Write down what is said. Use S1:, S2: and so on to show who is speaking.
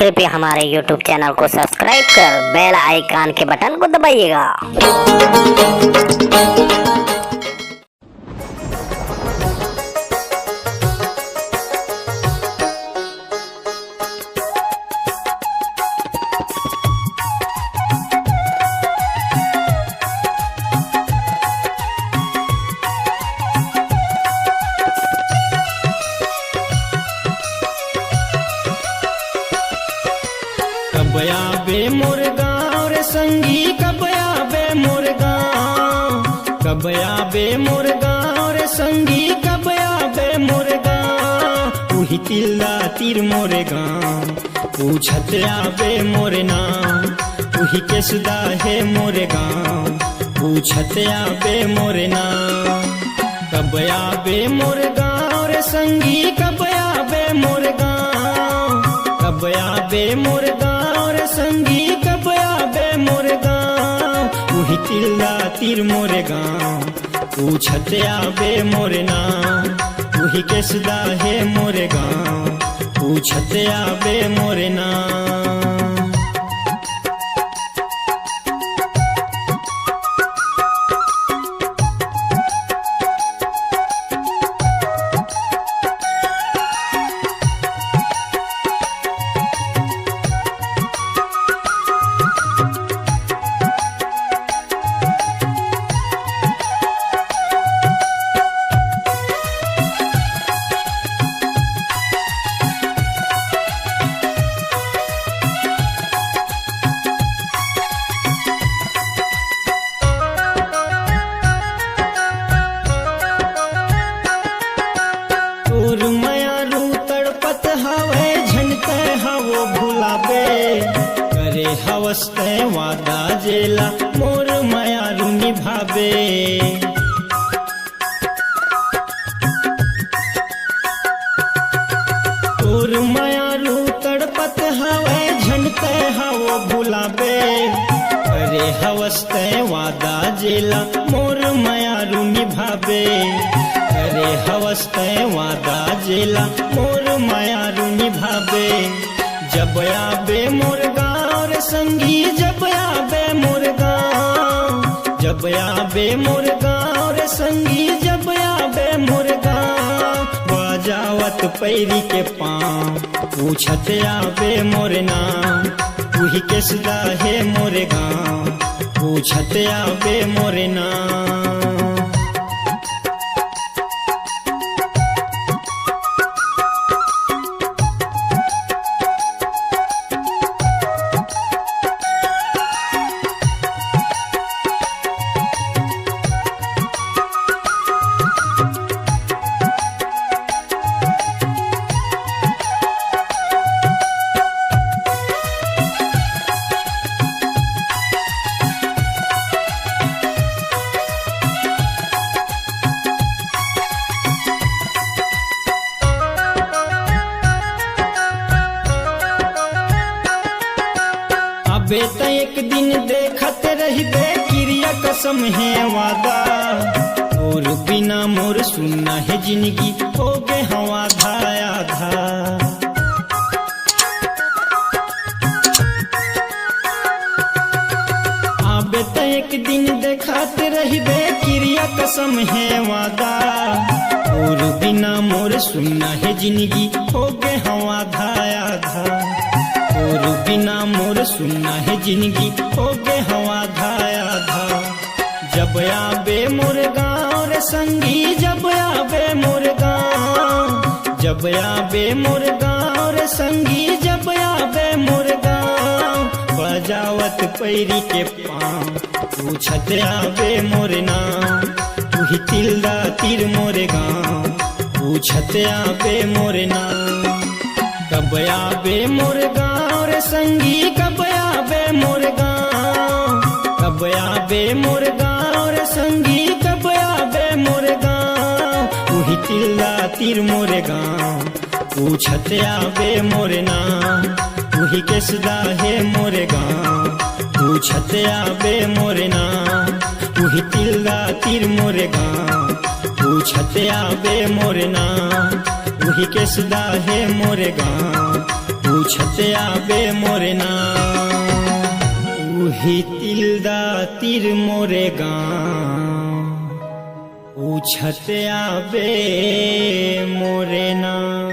S1: कृपया हमारे YouTube channel को सब्सक्राइब कर बेल आइकन के बटन को दबाइएगा।
S2: कबया बे मोर गाँव रे संगी, कबया बे मोर गाँव, कबया बे मोर गाँव रे संगी, कबया बे मोर गाँव। उही तिल्ला तीर मोरे गाँव, पूछत आबे मोरे नाम। उही केसुदा है मोरे गाँव, पूछत आबे मोरे नाम। कबया बे मोर गाँव रे संगी, कबया बे मोर गाँव, कबया बे मोर गाँव रे संगी, कबया बे मोर गाँव। उही तिल्ला तीर मोरे गाँव, पूछत आबे मोरे नाम। उही केसुदा है मोरे गाँव, पूछत आबे मोरे नाम। तोर मायारू तड़पत हवे झनते हवो भुलाबे, करे हवस्ते वादा जेला मोर मायारू निभाबे। तोर मायारू तड़पत हवे झनते हवो भुलाबे, करे हवस्ते वादा जेला मोर मायारू निभाबे। करे हवस्ते वादा जेला मोर मायारू निभाबे। जब आबे मोर गाँव रे संगी, जब आबे मोर गाँव, जब आबे मोर गाँव रे संगी, जब आबे मोर गाँव। बजावत पैरी के पाँव, पूछत आबे मोर नाम। उही केसुदा है मोरे गाँव, पूछत आबे मोरे नाम। अबे त एक दिन देखत रहिबे, क्रिया कसम है वादा। और बिना मोर सुनना है जिंदगी, हो गे हवा धाया धा। अबे त एक दिन देखत रहिबे, क्रिया कसम है वादा। और बिना मोर सुनना है जिंदगी, हो गे हवा धाया धा। और बिना मोर सुनना है जिंदगी, हो गे हवा धाया धा। जब आबे मोर गाँव रे संगी, जब आबे मोर गाँव, जब आबे मोर गाँव रे संगी, जब आबे मोर गाँव। बजावत पैरी के पाँव, पूछत आबे मोर नाम। उही तिल्ला तीर मोरे गाँव, पूछत आबे मोर नाम। कब आबे मोर गाँव रे संगी, कब आबे मोर गाँव, कब आबे मोर गाँव रे संगी, कब आबे मोर गाँव। उही तिल्ला तीर मोरे गाँव, पूछत आबे मोरे नाम। उही केसुदा है मोरे गाँव, पूछत आबे मोरे नाम। उही तिल्ला तीर मोरे गाँव, पूछत आबे मोरे नाम। वही के सदा है मोरे गाँव। पूछत आबे मोरे नाम, उही तिलदा तिर मोरे गाँव, पूछत आबे मोरे नाम।